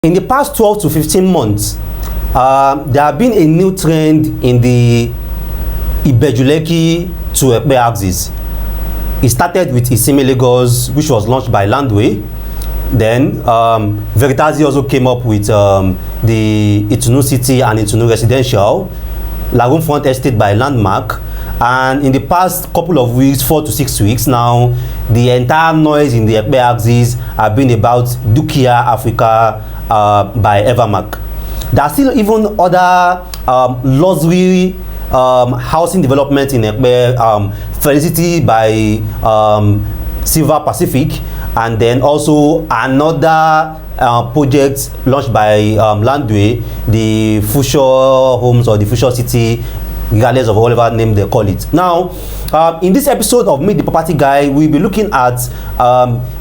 In the past 12 to 15 months, there have been a new trend in the Ibejuleki to Ekpe axis. It started with Isimi Lagos, which was launched by Landway. Then Veritazi also came up with the Itunu City and Itunu Residential, Lagoon Front Estate by Landmark. And in the past couple of weeks, 4 to 6 weeks now, the entire noise in the Ekpe axis have been about Dukia Africa by Evermark. There are still even other luxury housing development in Ekpe, Felicity by Silver Pacific, and then also another project launched by Landway, the Future Homes or the Future City, regardless of whatever name they call it. Now, in this episode of Meet the Property Guy, we'll be looking at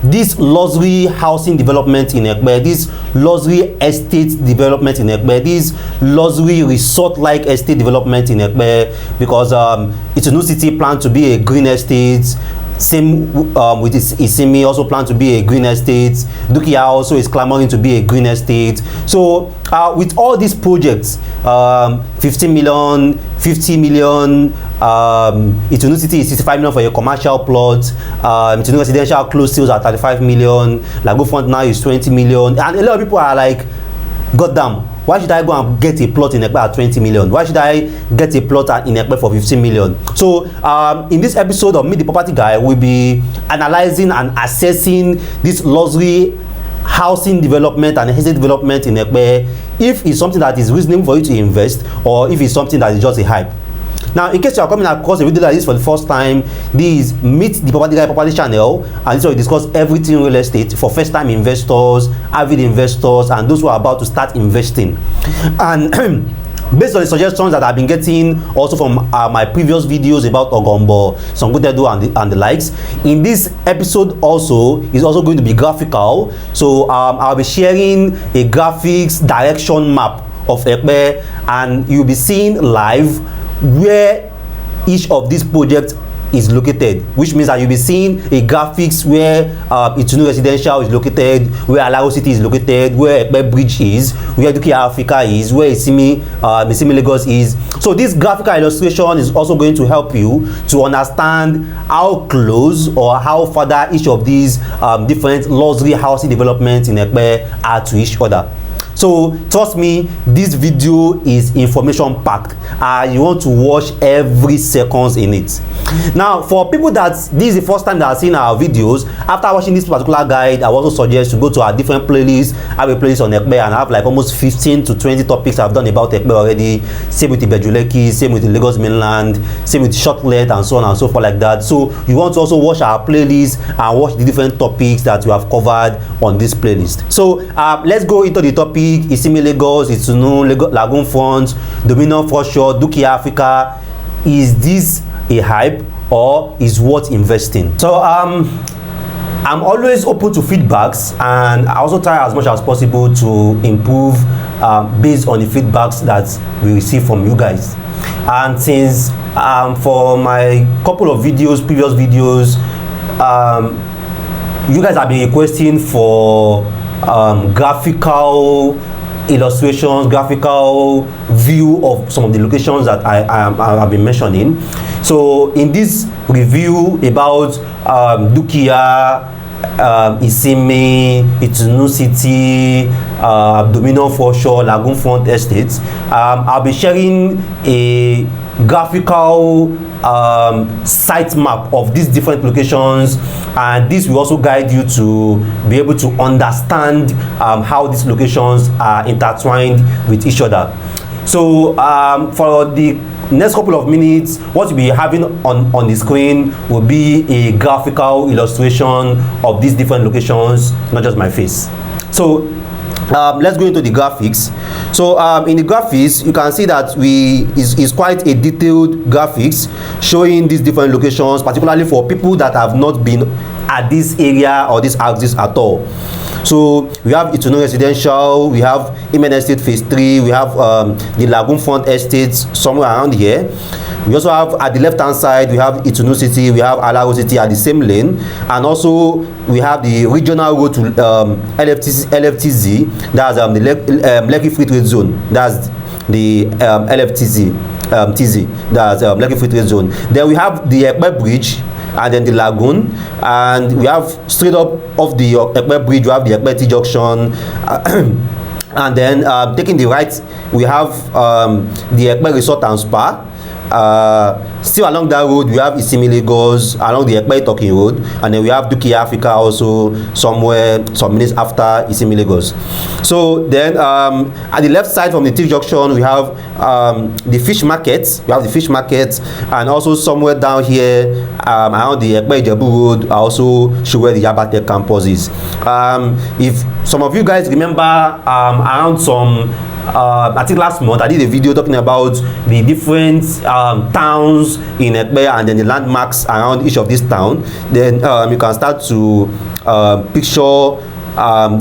this luxury housing development in Ekpe, this luxury estate development in Ekpe, this luxury resort-like estate development in Ekpe, because Itunu City planned to be a green estate. Same with Isimi, also plan to be a green estate. Dukia also is clamoring to be a green estate. So with all these projects, 15 million, 50 million, Itunu City is 65 million for a commercial plot, Itunu Residential close sales at 35 million, Lagoon Front now is 20 million, and a lot of people are like, God damn, why should I go and get a plot in Ekpe at 20 million? Why should I get a plot in Ekpe for 15 million? So in this episode of Meet the Property Guy, we'll be analyzing and assessing this luxury housing development and estate development in Ekpe, if it's something that is reasonable for you to invest, or if it's something that is just a hype. Now, in case you are coming across a video like this for the first time, this is Meet the Property Guy Property channel, and this is where we discuss everything real estate for first-time investors, avid investors, and those who are about to start investing. And based on the suggestions that I've been getting also from my previous videos about Ogombo, Songotedo, and the likes, in this episode also is also going to be graphical. So I'll be sharing a graphics direction map of Ekpe, and you'll be seeing live where each of these projects is located, which means that you'll be seeing a graphics where Itunu Residential is located, where Alaro City is located, where Ekpe Bridge is, where Dukia Africa is, where Isimi Lagos is. So this graphical illustration is also going to help you to understand how close or how further each of these different luxury housing developments in Ekpe are to each other. So trust me, this video is information packed. You want to watch every second in it. Now, for people that this is the first time that are seeing our videos, after watching this particular guide, I also suggest to go to our different playlists. I have a playlist on Ekpe, and I have like almost 15 to 20 topics I've done about Ekpe already. Same with the Ibejuleki, same with the Lagos mainland, same with shortlet, and so on and so forth like that. So you want to also watch our playlist and watch the different topics that we have covered on this playlist. So let's go into the topic. Isimi Lagos, Itunu, Lagoon Front, Domino for sure, Dukia Africa. Is this a hype or is worth investing? So I'm always open to feedbacks, and I also try as much as possible to improve based on the feedbacks that we receive from you guys. And since for my couple of videos, previous videos, you guys have been requesting for graphical illustrations, graphical view of some of the locations that I have been mentioning. So in this review about Dukia, Isimi, Itunu City, Domino for sure, Lagoon Front Estates, I'll be sharing a graphical site map of these different locations, and this will also guide you to be able to understand how these locations are intertwined with each other. So for the next couple of minutes, what you'll be having on the screen will be a graphical illustration of these different locations, not just my face. So let's go into the graphics. So in the graphics, you can see that is quite a detailed graphics showing these different locations, particularly for people that have not been at this area or this axis at all. So we have Itunu Residential, we have Imen Estate Phase 3, we have the Lagoon Front Estate somewhere around here. We also have at the left hand side, we have Itunu City, we have Alaro City at the same lane, and also we have the regional road to LFTZ, that's the Lekki Free Trade Zone, that's the LFTZ, that's Lekki Free Trade Zone. Then we have the Ekpe Bridge, and then the Lagoon, and we have straight up of the Ekpe Bridge, we have the Ekpe T Junction, and then taking the right, we have the Ekpe Resort and Spa. Still along that road, we have Isimi Lagos, along the Ekpe Talking Road, and then we have Dukia Africa also somewhere some minutes after Isimi Lagos. So then at the left side from the T Junction, we have the fish market. We have the fish market, and also somewhere down here around the Ekpe Ijebu Road, I also show where the Yaba campus is. If some of you guys remember around some I think last month I did a video talking about the different towns in Ekpe and then the landmarks around each of these towns. Then you can start to picture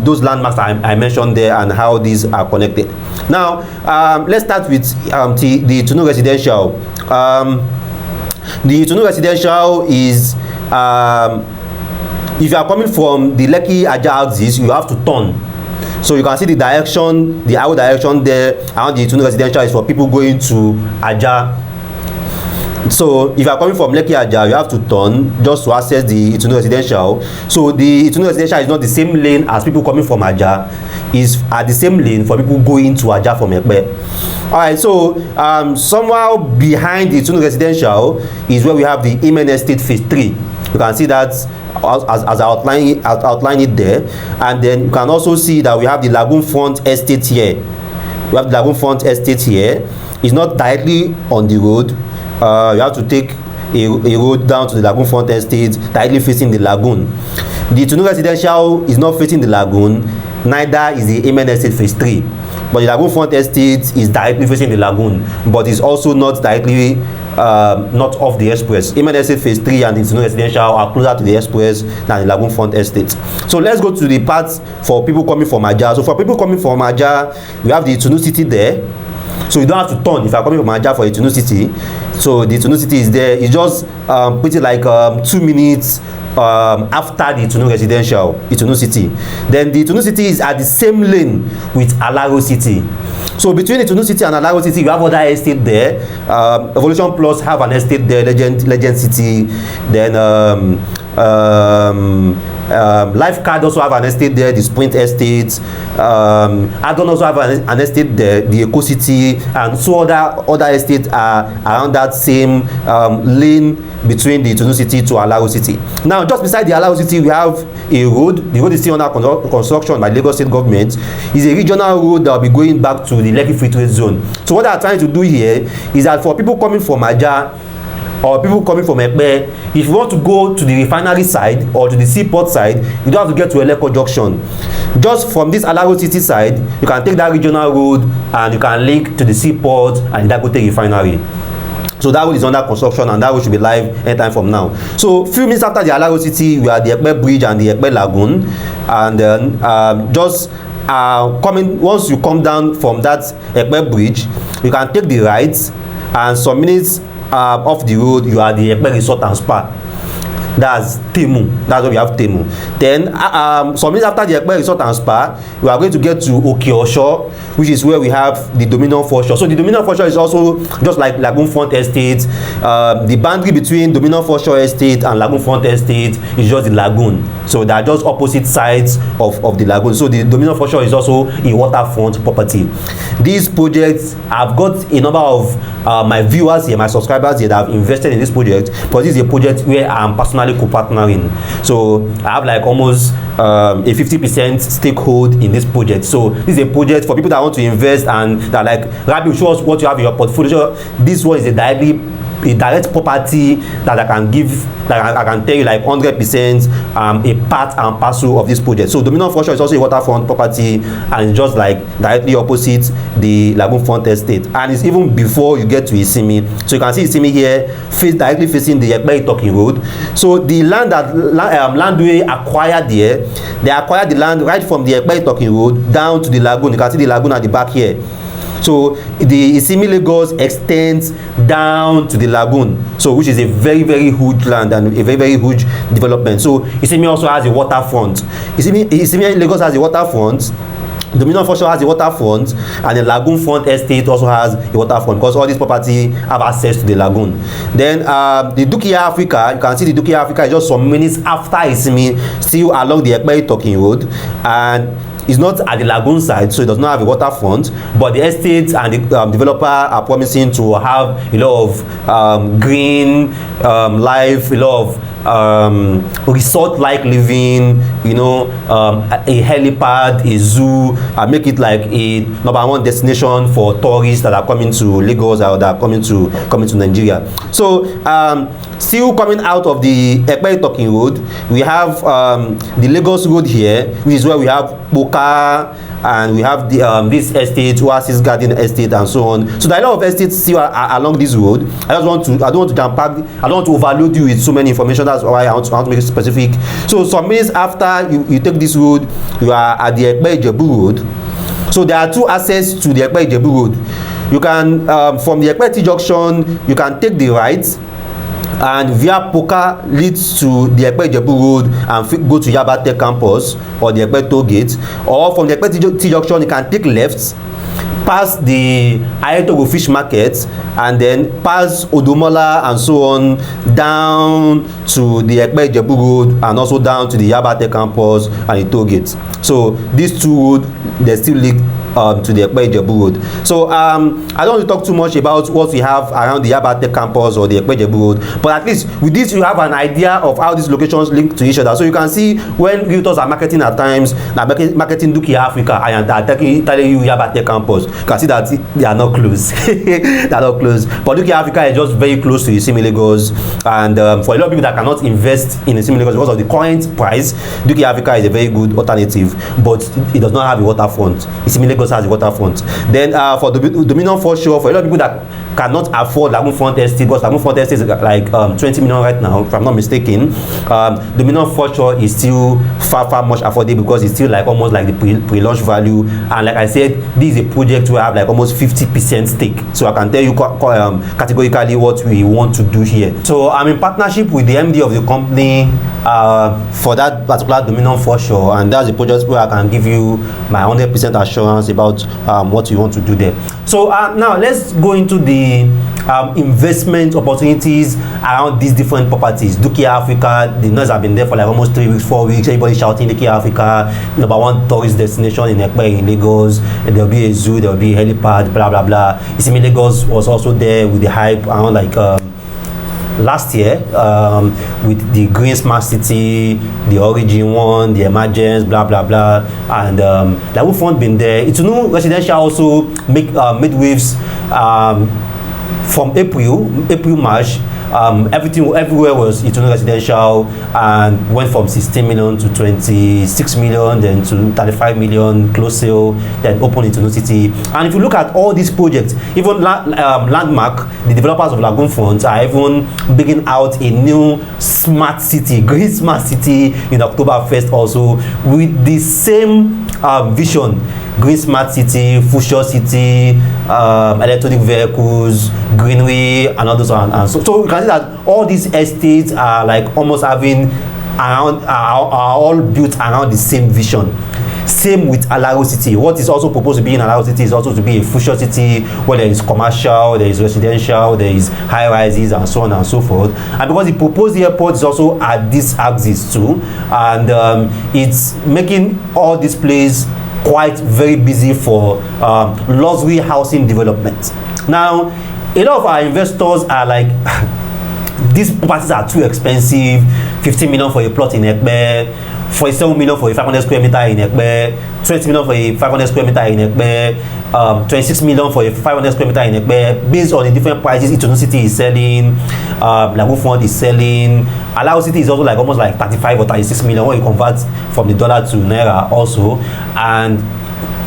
those landmarks I mentioned there and how these are connected. Now let's start with the Itunu Residential. The Itunu Residential is if you are coming from the Lekki Ajah axis, you have to turn. So you can see the direction, the arrow direction there around the Itunu Residential is for people going to Ajah. So if you are coming from Lekki Ajah, you have to turn just to access the Itunu Residential. So the Itunu Residential is not the same lane as people coming from Ajah. It's at the same lane for people going to Ajah from Ekpe. Alright, so somewhere behind the Itunu Residential is where we have the Imen Estate Phase 3. You can see that as I outline it there, and then you can also see that we have the Lagoon Front Estate here. We have the Lagoon Front Estate here. It's not directly on the road. You have to take a road down to the Lagoon Front Estate, directly facing the lagoon. The Itunu Residential is not facing the lagoon, neither is the Imen Estate Phase 3. But the Lagoon Front Estate is directly facing the lagoon, but it's also not directly not off the express. Imen Estate Phase 3 and the Itunu Residential are closer to the express than the Lagoon Front Estate. So let's go to the parts for people coming from Ajah. So for people coming from Ajah, we have the Itunu City there. So you don't have to turn if you are coming from Ajah for Itunu City. So the Itunu City is there. It's just pretty like 2 minutes after the Itunu Residential, Itunu City. Then the Itunu City is at the same lane with Alaro City. So between Itunu City and Alaro City, you have other estate there. Evolution Plus have an estate there, Legend City. Then Life Card also have an estate there, the Sprint Estate. Adon also have an estate there, the Eco City, and so other estates are around that same lane between the Itunu City to Alaro City. Now, just beside the Alaro City, we have a road. The road is still under construction by Lagos State government. It's a regional road that will be going back to the Lekki Free Trade Zone. So what they are trying to do here is that for people coming from Ajah or people coming from Ekpe, if you want to go to the refinery side or to the seaport side, you don't have to get to Eleko Junction. Just from this Alaro City side, you can take that regional road and you can link to the seaport and that go take refinery. So that road is under construction and that road should be live anytime from now. So few minutes after the Alaro City, we are the Ekpe Bridge and the Ekpe Lagoon. And then once you come down from that Ekpe Bridge, you can take the right, and some minutes off the road, you are the Ekpe Resort and Spa. That's Temu. That's where we have Temu. Then some minutes after the Ekpe Resort and Spa, we are going to get to Okeosho, which is where we have the Domino Foreshore. So the Domino Foreshore is also just like Lagoon Front Estate. The boundary between Domino Foreshore Estate and Lagoon Front Estate is just the lagoon. So they are just opposite sides of the lagoon. So the Domino Foreshore is also a waterfront property. These projects, I've got a number of my viewers here, my subscribers here that have invested in this project, but this is a project where I'm personally co-partnering. So I have like almost a 50% stakehold in this project. So this is a project for people that want to invest and that like, Rabi, show us what you have in your portfolio. This one is a directly a direct property that I can give, that I can tell you like 100% a part and parcel of this project. So Domino for sure is also a waterfront property, and it's just like directly opposite the Lagoon Front Estate, and it's even before you get to Isimi. So you can see Isimi here, directly facing the Ekpe Talking Road. So the land that Landway acquired there, they acquired the land right from the Ekpe Talking Road down to the lagoon. You can see the lagoon at the back here. So the Isimi Lagos extends down to the lagoon, so which is a very huge land and a very huge development. So Isimi also has a waterfront. Isimi Lagos has a waterfront. Domino for sure has a waterfront, and the Lagoon Front Estate also has a waterfront, because all this property have access to the lagoon. Then the Dukia Africa, you can see the Dukia Africa is just some minutes after Isimi, still along the Ekpe Talking Road, and it's not at the lagoon side, so it does not have a waterfront, but the estate and the developer are promising to have a lot of green life, a lot of resort-like living, you know, a helipad, a zoo, and make it like a #1 destination for tourists that are coming to Lagos or that are coming to Nigeria. So still coming out of the Ekpe Talking Road, we have the Lagos Road here, which is where we have Boka, and we have the this estate, Oasis Garden Estate, and so on. So there are a lot of estates still along this road. I don't want to jump back. I don't want to overload you with so many information. That's why I want to make it specific. So some minutes after you take this road, you are at the Ekpe Ijebu Road. So there are two access to the Ekpe Ijebu Road. You can from the Ekpe T Junction, you can take the right, and via Poka leads to the Ekpe Ijebu Road and go to Yaba Tech Campus or the Ekpe Toll Gate, or from the Ekpe T Junction you can take left, past the Ayetogo Fish Market, and then past Odumola and so on down to the Ekpe Ijebu Road, and also down to the Yaba Tech Campus and the Toll Gate. So these two roads, they still lead to the Ekpe Ijebu Road. So I don't want to talk too much about what we have around the Yaba Tech Campus or the Ekpe Ijebu Road, but at least with this you have an idea of how these locations link to each other. So you can see when realtors are marketing at times, like marketing Dukia Africa, and are telling you Yaba Tech Campus, you can see that they are not close. They are not close. But Dukia Africa is just very close to Isimi Lagos, and for a lot of people that cannot invest in Isimi Lagos because of the current price, Dukia Africa is a very good alternative, but it does not have a waterfront. Isimi Lagos has a waterfront. Then for the Domino for sure, for a lot of people that cannot afford Lagoon Front Estate, because Lagoon Front Estate is like 20 million right now, if I'm not mistaken. Domino for sure is still far much affordable, because it's still like almost like the pre-launch value, and like I said, this is a project where I have like almost 50% stake, so I can tell you categorically what we want to do here. So I'm in partnership with the MD of the company for that particular Domino for sure, and that's the project where I can give you my 100% assurance about what you want to do there. So now let's go into the investment opportunities around these different properties. Dukia Africa, the noise have been there for like almost 3 weeks, 4 weeks. Everybody shouting Dukia Africa, #1 tourist destination in Ekpe in Lagos. And there'll be a zoo, there'll be a helipad, blah blah blah. Isimi Lagos was also there with the hype around like last year with the Green Smart City, the Origin one, the Emergence, blah blah blah, and Lagoon Front been there. Itunu Residential also made waves from April, March. Everywhere was Itunu Residential, and went from 16 million to 26 million, then to 35 million close sale, then open Itunu City. And if you look at all these projects, even Landmark, the developers of Lagoon Front, are even bringing out a new smart city, green smart city, in October 1st also, with the same vision. Green smart city, future city, electronic vehicles, greenery, and all those, and so you can see that all these estates are like almost having around are all built around the same vision. Same with Alaro City. What is also proposed to be in Alaro City is also to be a future city where there is commercial, there is residential, there is high rises, and so on and so forth. And because the proposed airport is also at this axis too, and it's making all this place quite very busy for luxury housing development. Now, a lot of our investors are like, these properties are too expensive. 15 million for a plot in Ekpe, 47 million for a 500 square meter in Ekpe, 20 million for a 500 square meter in Ekpe, 26 million for a 500 square meter in Ekpe, based on the different prices Itunu City is selling, Lagoon Front is selling. Alaro City is also like almost like 35 or 36 million when you convert from the dollar to naira also. And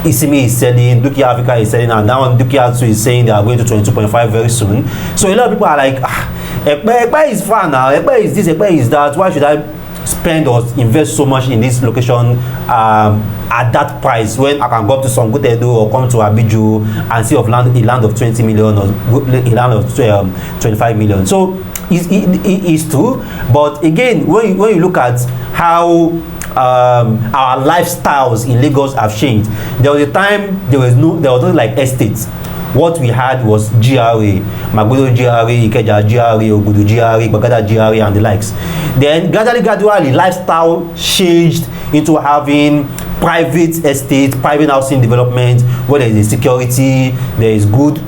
Isimi is selling, Dukia Africa is selling, and now Dukia 2 is saying they are going to 22.5 very soon. So a lot of people are like, Ekpe is far now, Ekpe is this, Ekpe is that, why should I spend or invest so much in this location at that price when I can go up to Songotedo or come to Abiju and see of land, a land of 20 million or a land of 25 million. So it's true, but again, when you look at how our lifestyles in Lagos have changed, there was a time there was not like estates. What we had was GRA, Magodo GRA, Ikeja GRA, Ogudu GRA, Bagada GRA, and the likes. Then gradually, lifestyle changed into having private estates, private housing development, where there is security, there is good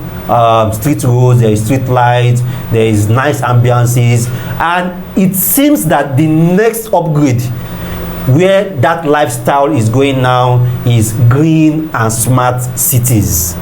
street roads, there is street lights, there is nice ambiances, and it seems that the next upgrade where that lifestyle is going now is green and smart cities,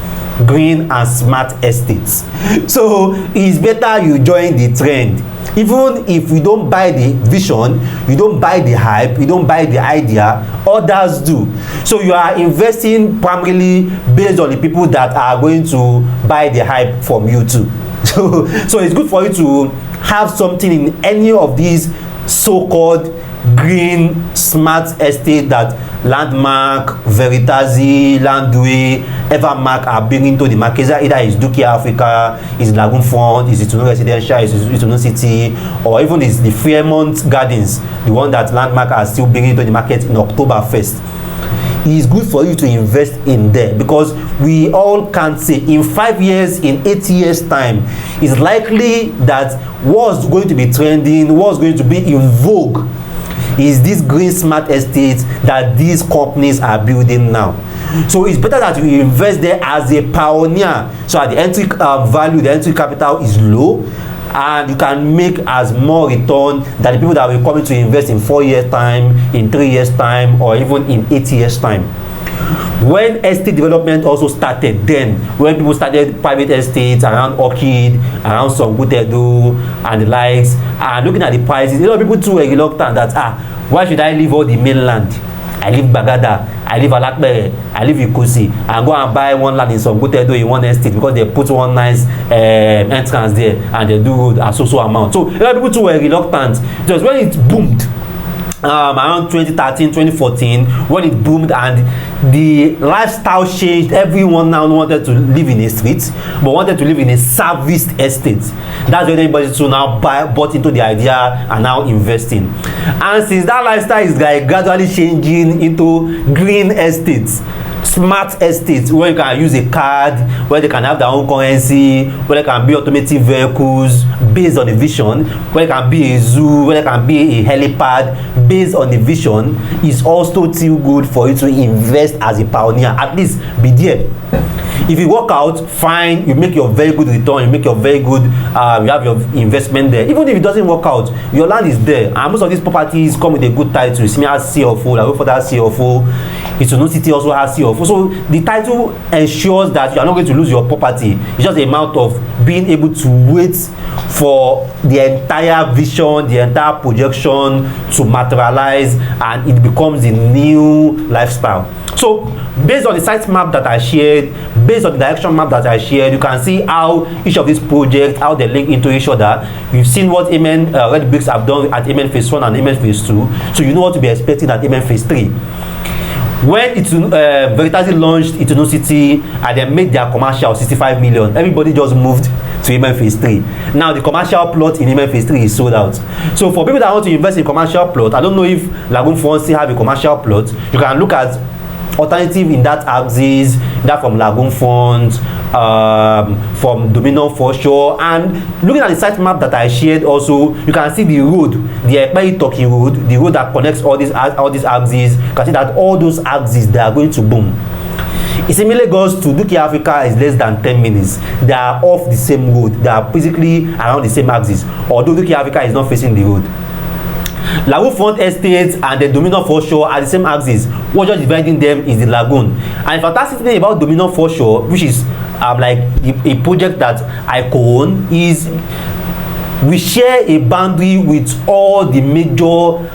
green and smart estates. So it's better you join the trend. Even if you don't buy the vision, you don't buy the hype, you don't buy the idea, others do. So you are investing primarily based on the people that are going to buy the hype from you too. So it's good for you to have something in any of these so-called green smart estate that Landmark, Veritasi, Landway, Evermark are bringing to the market. Either it's Dukia Africa, it's Lagoon Front, it's Itunu Residential, it's Itunu City, or even it's the Fairmont Gardens, the one that Landmark are still bringing to the market in October 1st. It is good for you to invest in there, because we all can say in 5 years, in 8 years time, it's likely that what's going to be trending, what's going to be in vogue is this green smart estates that these companies are building now. So it's better that you invest there as a pioneer, so at the entry value, the entry capital is low, and you can make as more return than the people that will come to invest in 4 years time, in 3 years time, or even in 8 years time. When estate development also started, then when people started private estates around Orchid, around Songotedo and the likes, and looking at the prices, a lot of people too were reluctant that why should I leave all the mainland? I leave Bagada, I leave Alakbere, I leave Ikosi, and go and buy one land in Songotedo in one estate because they put one nice entrance there and they do road at so amount. So a lot of people too were reluctant. Just when it boomed around 2013, 2014, when it boomed and the lifestyle changed, everyone now wanted to live in a street but wanted to live in a serviced estate. That's when everybody to now bought into the idea and now investing. And since that lifestyle is like gradually changing into green estates, smart estates, where you can use a card, where they can have their own currency, where they can be automatic vehicles based on the vision, where it can be a zoo, where it can be a helipad based on the vision, is also still good for you to invest as a pioneer. At least be there. If you work out, fine, you make your very good return, you make your very good, you have your investment there. Even if it doesn't work out, your land is there, and most of these properties come with a good title. Isimi has CFO, Lagoon has CFO, Itunu City also has CFO. So the title ensures that you are not going to lose your property. It's just a matter of being able to wait for the entire vision, the entire projection to materialize, and it becomes a new lifestyle. So based on the site map that I shared, based on the direction map that I shared, you can see how each of these projects, how they link into each other. You've seen what Amen Red Bricks have done at Amen Phase 1 and Amen Phase 2, so you know what to be expecting at Amen Phase 3. When Veritasi launched Itunu City and they made their commercial 65 million, everybody just moved to Amen Phase 3. Now the commercial plot in Amen Phase 3 is sold out. So for people that want to invest in commercial plot, I don't know if Lagoon Front still have a commercial plot. You can look at alternative in that axis, that from Lagoon Front, from Domino for sure. And looking at the site map that I shared also, you can see the road, the Ekpe-Itoki road, the road that connects all these axes. You can see that all those axes, they are going to boom. Isimi Lagos to Dukia Africa is less than 10 minutes. They are off the same road. They are basically around the same axis. Although Dukia Africa is not facing the road. Lagoon Front Estate and the Domino Foreshore are the same axis. What just dividing them is the lagoon. And the fantastic thing about Domino Foreshore, which is like a project that I co-own, is we share a boundary with all the major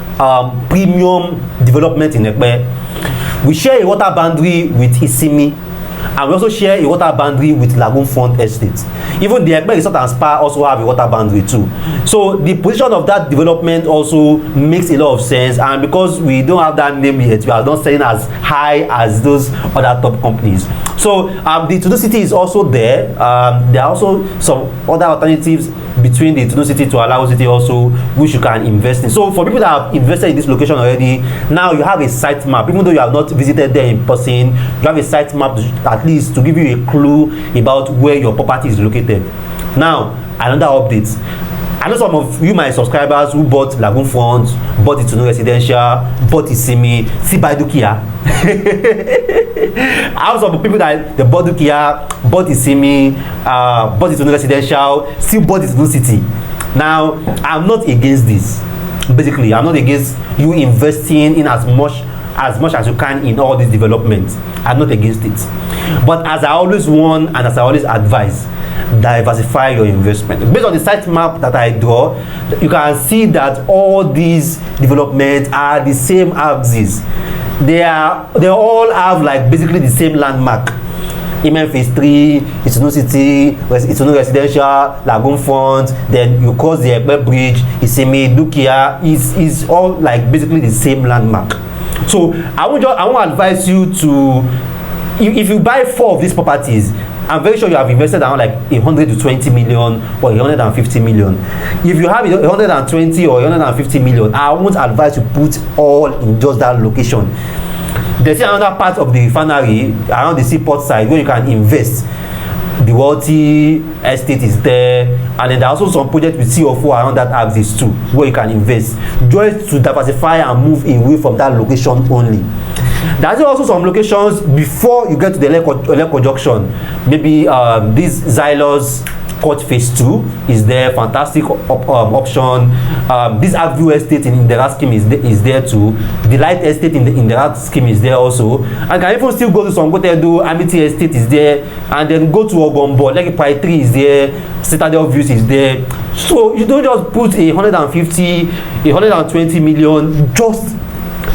premium development in Ekpe. We share a water boundary with Isimi, and we also share a water boundary with Lagoon Front Estate. Even the Ekpe Resort and Spa also have a water boundary too. So the position of that development also makes a lot of sense, and because we don't have that name yet, we are not selling as high as those other top companies. So the Itunu City is also there. There are also some other alternatives between the Itunu City to Alaro City also, which you can invest in. So for people that have invested in this location already, now you have a site map. Even though you have not visited there in person, you have a site map at least to give you a clue about where your property is located. Now, another update. I know some of you, my subscribers, who bought Lagoon Front, bought Itunu Residential, bought Isimi, still buy Dukia. I have some people that they bought Dukia, bought Isimi, bought Itunu Residential, still bought Itunu City. Now, I'm not against this. Basically, I'm not against you investing in as much as you can in all these developments. I'm not against it. But as I always warn and as I always advise, diversify your investment. Based on the site map that I draw, you can see that all these developments are the same axis. They all have like basically the same landmark. Imen Phase 3, Itunu City, Itunu Residential, Lagoon Front, then you cross the Ekpe Bridge, Isimi, Dukia, is all like basically the same landmark. So I won't advise you to, if you buy 4 of these properties, I'm very sure you have invested around like 120 million or 150 million. If you have 120 or 150 million, I won't advise you put all in just that location. There's another part of the refinery around the seaport side where you can invest. The Wealthy Estate is there, and then there are also some projects with CO4 around that axis too, where you can invest. Just to diversify and move away from that location only. There's also some locations before you get to the Eleko junction. Maybe this Xylos Court Phase 2 is there, fantastic option. This Agview Estate in the scheme is there too. The Light Estate in the scheme is there also. And can even still go to some Gotedo, Amity Estate is there, and then go to Ogombo, like Pi 3 is there, Citadel Views is there. So you don't just put 150, 120 million just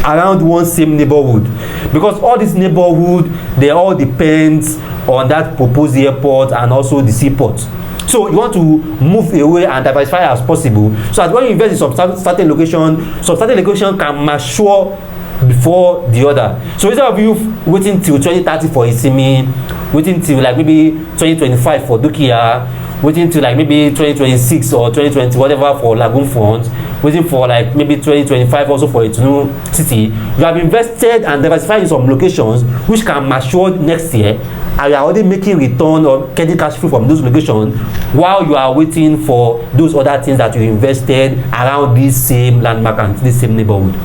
around one same neighborhood, because all this neighborhood, they all depends on that proposed airport and also the seaport. So you want to move away and diversify as possible, so that when you invest in some certain location can mature before the other. So instead of you waiting till 2030 for Isimi, waiting till like maybe 2025 for Dukia, waiting till like maybe 2026 or 2020 whatever for Lagoon Front, waiting for like maybe 2025 also for Itunu City, you have invested and diversified in some locations which can mature next year, and you are already making return or getting cash flow from those locations while you are waiting for those other things that you invested around this same landmark and this same neighborhood.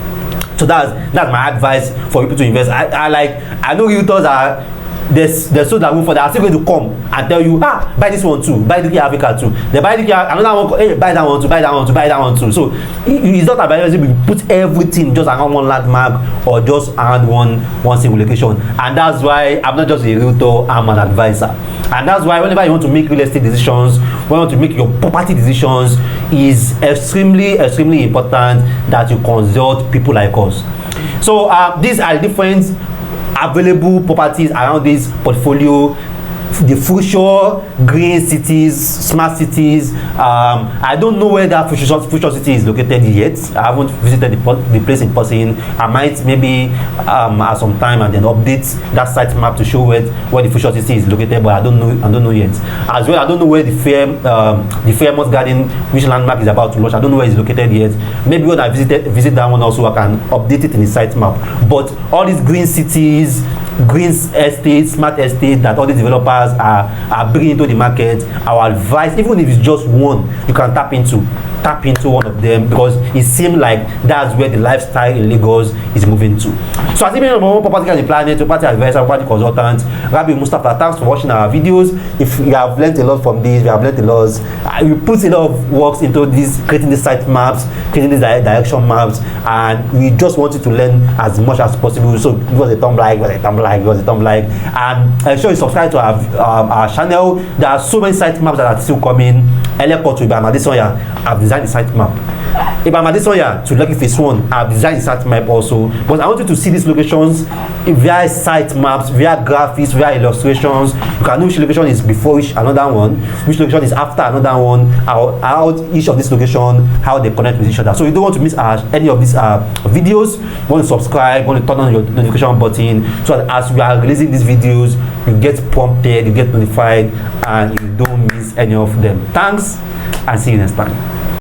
So that's my advice for people to invest. I know realtors are there's so that for that are still going to come and tell you, buy this one too, buy Dukia Africa too. They buy Dukia, another one, hey, buy that one too, buy that one too, buy that one too. So it's not advisable to put everything just around one landmark or just around one single location. And that's why I'm not just a realtor, I'm an advisor. And that's why whenever you want to make real estate decisions, when you want to make your property decisions, is extremely important that you consult people like us. So these are different available properties around this portfolio. The future green cities, smart cities. I don't know where that future city is located yet. I haven't visited the place in person. I might maybe at some time and then update that site map to show where the future city is located, but I don't know yet. As well, I don't know where the Fairmont Garden, which landmark is about to launch. I don't know where it's located yet. Maybe when I visit that one also, I can update it in the site map. But all these green cities, green estates, smart estates that all these developers investors are bringing into the market, our advice, even if it's just one, you can tap into one of them, because it seems like that's where the lifestyle in Lagos is moving to. So as even more property on the planet, property advisor, property consultant, Rabi Mustafa, thanks for watching our videos. If you have learned a lot from this, we have learned a lot. We put a lot of works into this, creating these site maps, creating these direction maps, and we just want you to learn as much as possible. So give us a thumb like, and ensure you subscribe to our channel. There are so many site maps that are still coming. Airport with Amadesoya, I've designed the site map. If Amadesoya to Lucky Phase 1, I've designed the site map also. But I want you to see these locations via site maps, via graphics, via illustrations. You can know which location is before each another one, which location is after another one, how each of these locations, how they connect with each other. So you don't want to miss any of these videos. You want to subscribe, you want to turn on your notification button, so that as we are releasing these videos, you get prompted, you get notified, and you don't miss any of them. Thanks, and see you next time.